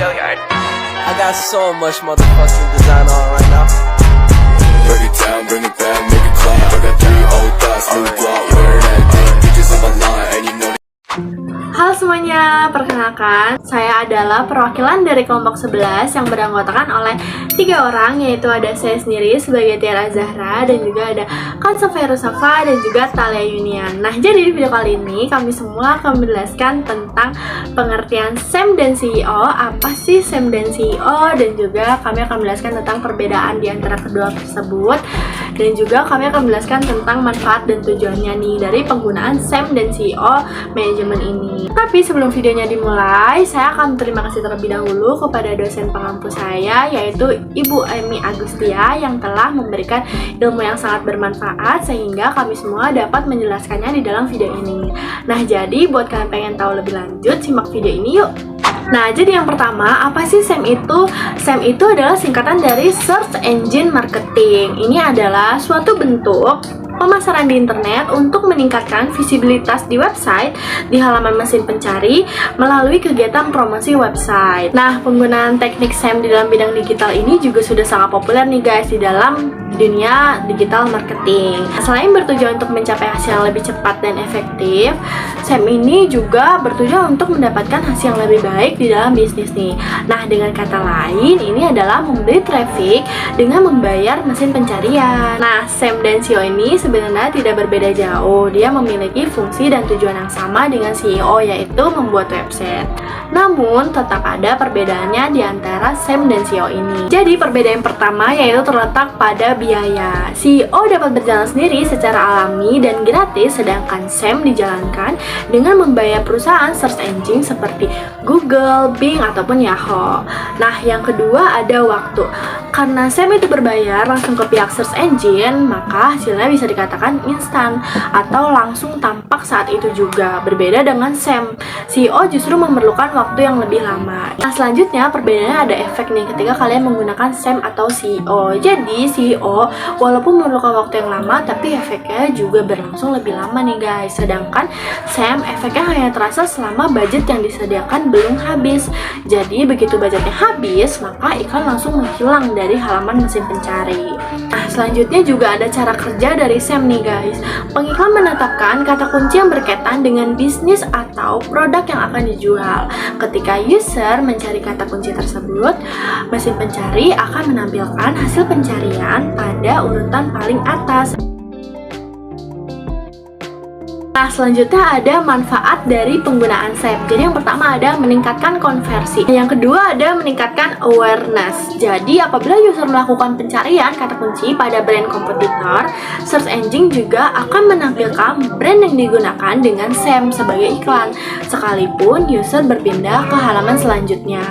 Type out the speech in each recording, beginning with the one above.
I got so much motherfucking design on right now. Break it down, bring it back, make it clap. I got 3 old thoughts, new block, wear that thing. Bitches on my line, and you know. Halo semuanya, perkenalkan, saya adalah perwakilan dari kelompok 11 yang beranggotakan oleh 3 orang, yaitu ada saya sendiri sebagai Tiara Zahra, dan juga ada Kansa Ferusafa, dan juga Talia Yunian. Nah, jadi di video kali ini kami semua akan menjelaskan tentang pengertian SEM dan CEO, apa sih SEM dan CEO, dan juga kami akan menjelaskan tentang perbedaan di antara kedua tersebut, dan juga kami akan menjelaskan tentang manfaat dan tujuannya nih dari penggunaan SEM dan CEO manajemen ini. Tapi sebelum videonya dimulai, saya akan berterima kasih terlebih dahulu kepada dosen pengampu saya, yaitu Ibu Emi Agustia, yang telah memberikan ilmu yang sangat bermanfaat sehingga kami semua dapat menjelaskannya di dalam video ini. Nah, jadi buat kalian pengen tahu lebih lanjut, simak video ini yuk. Nah, jadi yang pertama, apa sih SEM itu? SEM itu adalah singkatan dari Search Engine Marketing. Ini adalah suatu bentuk pemasaran di internet untuk meningkatkan visibilitas di website di halaman mesin pencari melalui kegiatan promosi website. Nah, penggunaan teknik SEM di dalam bidang digital ini juga sudah sangat populer nih guys di dalam dunia digital marketing. Selain bertujuan untuk mencapai hasil yang lebih cepat dan efektif, SEM ini juga bertujuan untuk mendapatkan hasil yang lebih baik di dalam bisnis nih. Nah, dengan kata lain, ini adalah membeli traffic dengan membayar mesin pencarian. Nah, SEM dan SEO ini sebenarnya tidak berbeda jauh. Dia memiliki fungsi dan tujuan yang sama dengan CEO, yaitu membuat website. Namun, tetap ada perbedaannya di antara SEM dan SEO ini. Jadi, perbedaan yang pertama yaitu terletak pada biaya. SEO dapat berjalan sendiri secara alami dan gratis, sedangkan SEM dijalankan dengan membayar perusahaan search engine seperti Google, Bing, ataupun Yahoo. Nah, yang kedua ada waktu. Karena SEM itu berbayar langsung ke pihak search engine, maka hasilnya bisa dikatakan instan atau langsung tampak saat itu juga. Berbeda dengan SEM, SEO justru memerlukan waktu yang lebih lama. Nah, selanjutnya perbedaannya ada efek nih ketika kalian menggunakan SEM atau SEO. Jadi SEO walaupun memerlukan waktu yang lama, tapi efeknya juga berlangsung lebih lama nih guys. Sedangkan SEM efeknya hanya terasa selama budget yang disediakan belum habis. Jadi begitu budgetnya habis, maka iklan langsung menghilang dari halaman mesin pencari. Nah, selanjutnya juga ada cara kerja dari SEM nih guys. Pengiklan menetapkan kata kunci yang berkaitan dengan bisnis atau produk yang akan dijual. Ketika user mencari kata kunci tersebut, mesin pencari akan menampilkan hasil pencarian pada urutan paling atas. Nah, selanjutnya ada manfaat dari penggunaan SEM. Jadi yang pertama ada meningkatkan konversi. Yang kedua ada meningkatkan awareness. Jadi apabila user melakukan pencarian kata kunci pada brand kompetitor, search engine juga akan menampilkan brand yang digunakan dengan SEM sebagai iklan, sekalipun user berpindah ke halaman selanjutnya.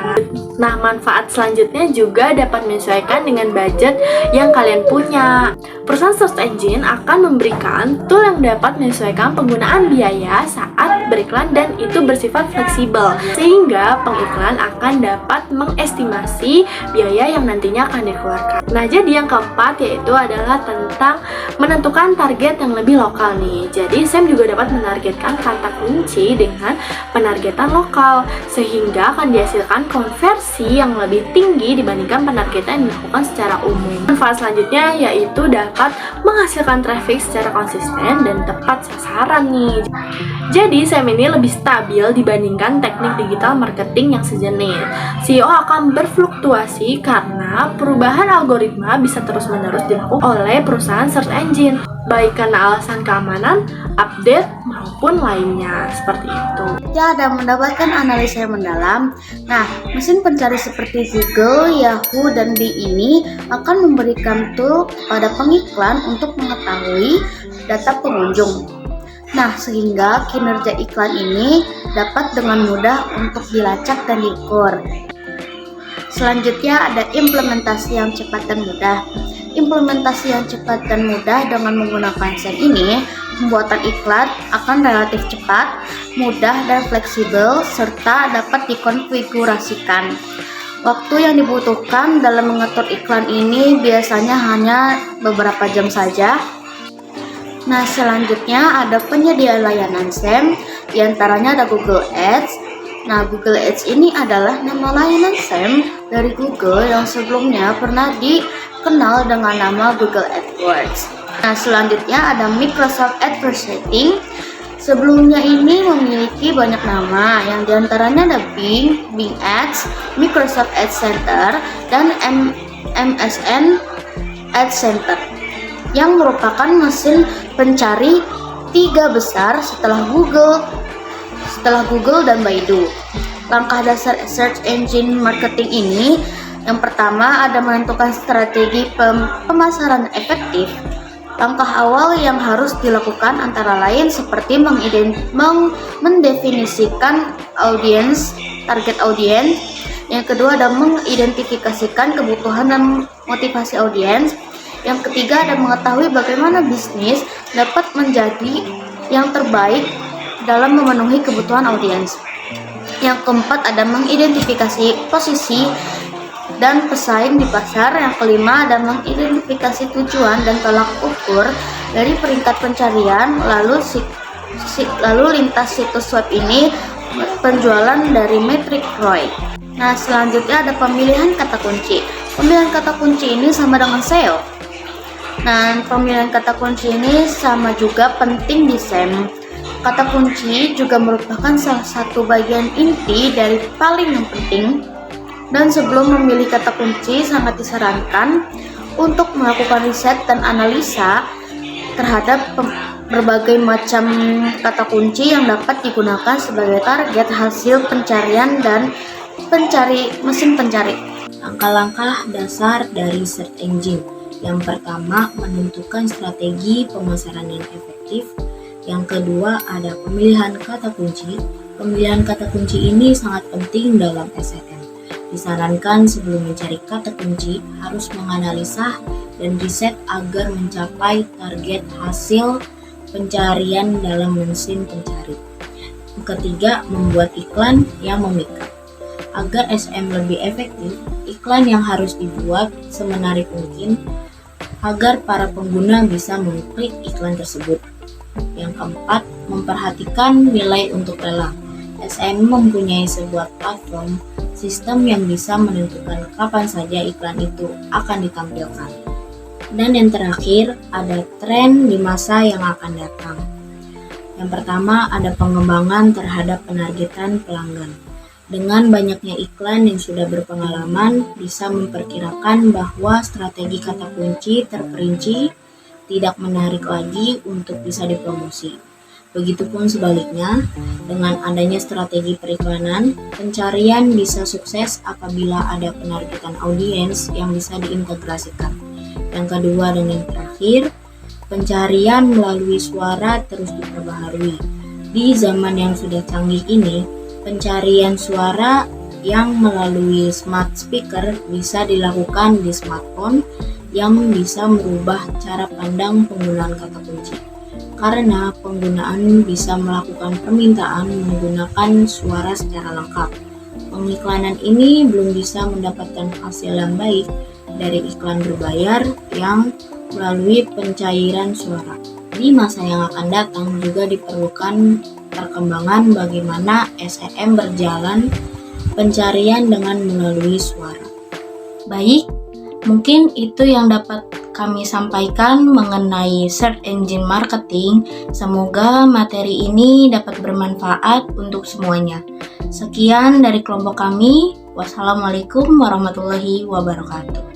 Nah, manfaat selanjutnya juga dapat menyesuaikan dengan budget yang kalian punya. Perusahaan search engine akan memberikan tool yang dapat menyesuaikan penggunaan biaya saat beriklan dan itu bersifat fleksibel, sehingga pengiklan akan dapat mengestimasi biaya yang nantinya akan dikeluarkan. Nah, jadi yang keempat yaitu adalah tentang menentukan target yang lebih lokal nih. Jadi SEM juga dapat menargetkan kata kunci dengan penargetan lokal, sehingga akan dihasilkan konversi yang lebih tinggi dibandingkan penargetan yang dilakukan secara umum. Manfaat selanjutnya yaitu dapat menghasilkan traffic secara konsisten dan tepat sasaran nih. Jadi SEM ini lebih stabil dibandingkan teknik digital marketing yang sejenis. SEO akan berfluktuasi karena perubahan algoritma bisa terus-menerus dilakukan oleh perusahaan search engine, baik karena alasan keamanan, update, maupun lainnya, seperti itu. Ya, dan mendapatkan analisa yang mendalam. Nah, mesin pencari seperti Google, Yahoo, dan Bing ini akan memberikan tool pada pengiklan untuk mengetahui data pengunjung. Nah, sehingga kinerja iklan ini dapat dengan mudah untuk dilacak dan diukur. Selanjutnya ada implementasi yang cepat dan mudah. Implementasi yang cepat dan mudah dengan menggunakan SEM ini, pembuatan iklan akan relatif cepat, mudah dan fleksibel, serta dapat dikonfigurasikan. Waktu yang dibutuhkan dalam mengatur iklan ini biasanya hanya beberapa jam saja. Nah, selanjutnya ada penyedia layanan SEM, diantaranya ada Google Ads, Nah, Google Ads ini adalah nama layanan SEM dari Google yang sebelumnya pernah dikenal dengan nama Google AdWords. Nah, selanjutnya ada Microsoft Advertising. Sebelumnya ini memiliki banyak nama, yang diantaranya ada Bing Ads, Microsoft Ad Center, dan MSN Ad Center, yang merupakan mesin pencari tiga besar setelah Google dan Baidu. Langkah dasar search engine marketing ini, yang pertama ada menentukan strategi pemasaran efektif. Langkah awal yang harus dilakukan antara lain seperti mendefinisikan target audiens. Yang kedua ada mengidentifikasikan kebutuhan dan motivasi audiens. Yang ketiga ada mengetahui bagaimana bisnis dapat menjadi yang terbaik dalam memenuhi kebutuhan audiens. Yang keempat ada mengidentifikasi posisi dan pesaing di pasar. Yang kelima ada mengidentifikasi tujuan dan tolak ukur dari peringkat pencarian, lalu lintas situs web ini penjualan dari metrik ROI. Nah, selanjutnya ada pemilihan kata kunci. Pemilihan kata kunci ini sama dengan SEO. Nah, pemilihan kata kunci ini sama juga penting di SEM. Kata kunci juga merupakan salah satu bagian inti dari paling yang penting. Dan sebelum memilih kata kunci, sangat disarankan untuk melakukan riset dan analisa terhadap berbagai macam kata kunci yang dapat digunakan sebagai target hasil pencarian dan mesin pencari. Langkah-langkah dasar dari search engine. Yang pertama, menentukan strategi pemasaran yang efektif. Yang kedua, ada pemilihan kata kunci. Pemilihan kata kunci ini sangat penting dalam SEM. Disarankan sebelum mencari kata kunci, harus menganalisa dan riset agar mencapai target hasil pencarian dalam mesin pencari. Yang ketiga, membuat iklan yang memikat. Agar SEM lebih efektif, iklan yang harus dibuat semenarik mungkin agar para pengguna bisa mengklik iklan tersebut. Yang keempat, memperhatikan nilai untuk lelang. SEM mempunyai sebuah platform sistem yang bisa menentukan kapan saja iklan itu akan ditampilkan. Dan yang terakhir, ada tren di masa yang akan datang. Yang pertama, ada pengembangan terhadap penargetan pelanggan. Dengan banyaknya iklan yang sudah berpengalaman, bisa memperkirakan bahwa strategi kata kunci terperinci tidak menarik lagi untuk bisa dipromosi. Begitupun sebaliknya, dengan adanya strategi periklanan, pencarian bisa sukses apabila ada penargetan audiens yang bisa diintegrasikan. Yang kedua dan yang terakhir, pencarian melalui suara terus diperbaharui. Di zaman yang sudah canggih ini, pencarian suara yang melalui smart speaker bisa dilakukan di smartphone yang bisa merubah cara pandang penggunaan kata kunci. Karena penggunaan bisa melakukan permintaan menggunakan suara secara lengkap. Pengiklanan ini belum bisa mendapatkan hasil yang baik dari iklan berbayar yang melalui pencairan suara. Di masa yang akan datang juga diperlukan perkembangan bagaimana SEM berjalan pencarian dengan melalui suara. Baik, mungkin itu yang dapat kami sampaikan mengenai search engine marketing. Semoga materi ini dapat bermanfaat untuk semuanya. Sekian dari kelompok kami. Wassalamualaikum warahmatullahi wabarakatuh.